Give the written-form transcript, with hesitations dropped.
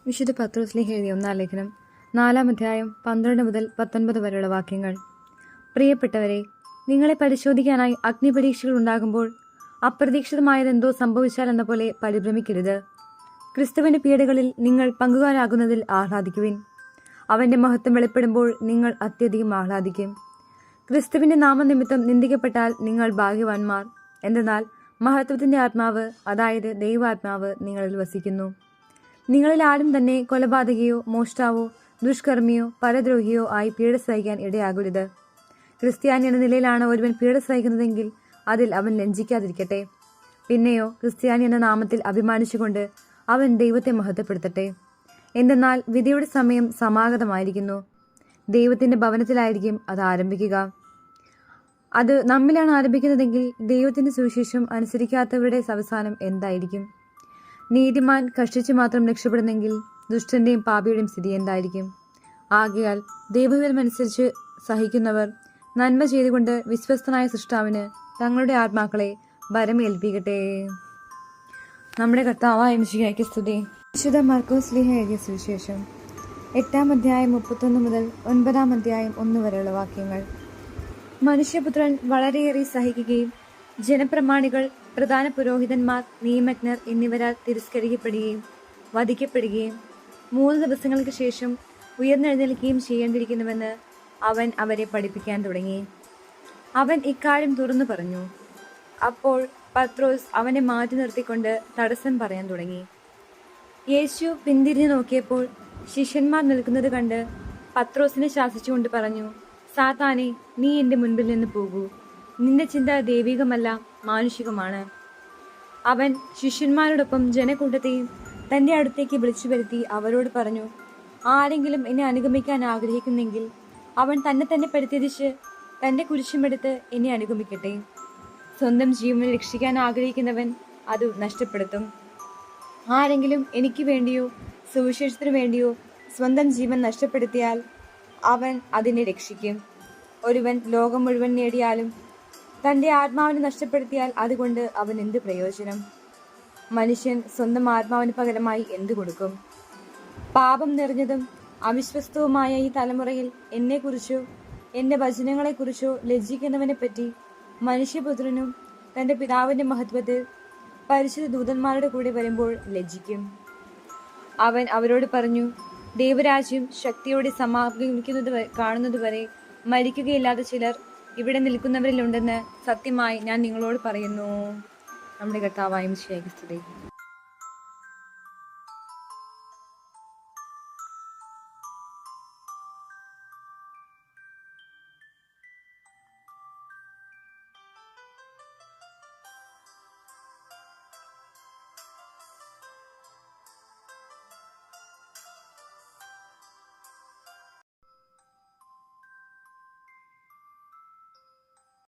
വിശുദ്ധ പത്രോസ്ലീഹ എഴുതിയ ഒന്നാം ലേഖനം 4-ാം അധ്യായം 12 മുതൽ 19 വരെയുള്ള വാക്യങ്ങൾ. പ്രിയപ്പെട്ടവരെ, നിങ്ങളെ പരിശോധിക്കാനായി അഗ്നിപരീക്ഷകൾ ഉണ്ടാകുമ്പോൾ അപ്രതീക്ഷിതമായതെന്തോ സംഭവിച്ചാൽ എന്ന പോലെ പരിഭ്രമിക്കരുത്. ക്രിസ്തുവിന്റെ പീഡകളിൽ നിങ്ങൾ പങ്കുകാരാകുന്നതിൽ ആഹ്ലാദിക്കുവിൻ. അവന്റെ മഹത്വം വെളിപ്പെടുമ്പോൾ നിങ്ങൾ അത്യധികം ആഹ്ലാദിക്കും. ക്രിസ്തുവിന്റെ നാമനിമിത്തം നിന്ദിക്കപ്പെട്ടാൽ നിങ്ങൾ ഭാഗ്യവാന്മാർ. എന്തെന്നാൽ മഹത്വത്തിന്റെ ആത്മാവ്, അതായത് ദൈവാത്മാവ് നിങ്ങളിൽ വസിക്കുന്നു. നിങ്ങളിൽ ആരും തന്നെ കൊലപാതകയോ മോഷ്ടാവോ ദുഷ്കർമ്മിയോ പരദ്രോഹിയോ ആയി പീഡ സഹിക്കാൻ ഇടയാകരുത്. ക്രിസ്ത്യാനി എന്ന നിലയിലാണ് ഒരുവൻ പീഡ സഹിക്കുന്നതെങ്കിൽ അതിൽ അവൻ ലജ്ജിക്കാതിരിക്കട്ടെ. പിന്നെയോ ക്രിസ്ത്യാനി എന്ന നാമത്തിൽ അഭിമാനിച്ചുകൊണ്ട് അവൻ ദൈവത്തെ മഹത്വപ്പെടുത്തട്ടെ. എന്തെന്നാൽ വിധിയുടെ സമയം സമാഗതമായിരിക്കുന്നു. ദൈവത്തിന്റെ ഭവനത്തിലായിരിക്കും അത് ആരംഭിക്കുക. അത് നമ്മിലാണ് ആരംഭിക്കുന്നതെങ്കിൽ ദൈവത്തിന്റെ സുവിശേഷം അനുസരിക്കാത്തവരുടെ അവസാനം എന്തായിരിക്കും? നീതിമാൻ കഷ്ടിച്ചു മാത്രം രക്ഷപ്പെടുന്നെങ്കിൽ ദുഷ്ടന്റെയും പാപിയുടെയും സ്ഥിതി എന്തായിരിക്കും? ആകയാൽ ദൈവഹിതമനുസരിച്ച് സഹിക്കുന്നവർ നന്മ ചെയ്തുകൊണ്ട് വിശ്വസ്തനായ സൃഷ്ടാവിന് തങ്ങളുടെ ആത്മാക്കളെ ഭരമേൽപ്പിക്കട്ടെ. നമ്മുടെ കർത്താവായ മിശിഹായ്ക്ക് സ്തുതി. വിശുദ്ധ മർക്കോസ് എഴുതിയ സുവിശേഷം 8-ാം അധ്യായം 31 മുതൽ 9-ാം അധ്യായം 1 വരെയുള്ള വാക്യങ്ങൾ. മനുഷ്യപുത്രൻ വളരെയേറെ സഹിക്കുകയും ജനപ്രമാണികൾ, പ്രധാന പുരോഹിതന്മാർ, നിയമജ്ഞർ എന്നിവരാൽ തിരസ്കരിക്കപ്പെടുകയും വധിക്കപ്പെടുകയും 3 ദിവസങ്ങൾക്ക് ശേഷം ഉയർന്നെഴുന്നേൽക്കുകയും ചെയ്യേണ്ടിയിരിക്കുന്നുവെന്ന് അവൻ അവരെ പഠിപ്പിക്കാൻ തുടങ്ങി. അവൻ ഇക്കാര്യം തുറന്നു പറഞ്ഞു. അപ്പോൾ പത്രോസ് അവനെ മാറ്റി നിർത്തിക്കൊണ്ട് തടസ്സം പറയാൻ തുടങ്ങി. യേശു പിന്തിരിഞ്ഞു നോക്കിയപ്പോൾ ശിഷ്യന്മാർ നിൽക്കുന്നത് കണ്ട് പത്രോസിനെ ശാസിച്ചുകൊണ്ട് പറഞ്ഞു, സാത്താനെ, നീ എൻ്റെ മുൻപിൽ നിന്ന് പോകൂ. നിന്റെ ചിന്ത ദൈവികമല്ല, മാനുഷികമാണ്. അവൻ ശിഷ്യന്മാരോടൊപ്പം ജനക്കൂട്ടത്തെയും തന്റെ അടുത്തേക്ക് വിളിച്ചു വരുത്തി അവരോട് പറഞ്ഞു, ആരെങ്കിലും എന്നെ അനുഗമിക്കാൻ ആഗ്രഹിക്കുന്നെങ്കിൽ അവൻ തന്നെ പരിത്യജിച്ച് തന്റെ കുരിശുമെടുത്ത് എന്നെ അനുഗമിക്കട്ടെ. സ്വന്തം ജീവനെ രക്ഷിക്കാൻ ആഗ്രഹിക്കുന്നവൻ അത് നഷ്ടപ്പെടുത്തും. ആരെങ്കിലും എനിക്ക് വേണ്ടിയോ സുവിശേഷത്തിനു വേണ്ടിയോ സ്വന്തം ജീവൻ നഷ്ടപ്പെടുത്തിയാൽ അവൻ അതിനെ രക്ഷിക്കും. ഒരുവൻ ലോകം മുഴുവൻ നേടിയാലും തന്റെ ആത്മാവിനെ നഷ്ടപ്പെടുത്തിയാൽ അതുകൊണ്ട് അവൻ എന്ത് പ്രയോജനം? മനുഷ്യൻ സ്വന്തം ആത്മാവിന് പകരമായി എന്തു കൊടുക്കും? പാപം നിറഞ്ഞതും അവിശ്വസ്തവുമായ ഈ തലമുറയിൽ എന്നെക്കുറിച്ചോ എന്റെ വചനങ്ങളെക്കുറിച്ചോ ലജ്ജിക്കുന്നവനെ പറ്റി മനുഷ്യപുത്രനും തന്റെ പിതാവിന്റെ മഹത്വത്തിൽ പരിശുദ്ധ ദൂതന്മാരുടെ കൂടെ വരുമ്പോൾ ലജ്ജിക്കും. അവൻ അവരോട് പറഞ്ഞു, ദൈവരാജ്യം ശക്തിയോടെ സമാപിക്കുന്നത് കാണുന്നതുവരെ മരിക്കുകയില്ലാത്ത ചിലർ ഇവിടെ നിൽക്കുന്നവരിലുണ്ടെന്ന് സത്യമായി ഞാൻ നിങ്ങളോട് പറയുന്നു. നമ്മുടെ കർത്താവായ മിശിഹായ്ക്ക് സ്തുതി.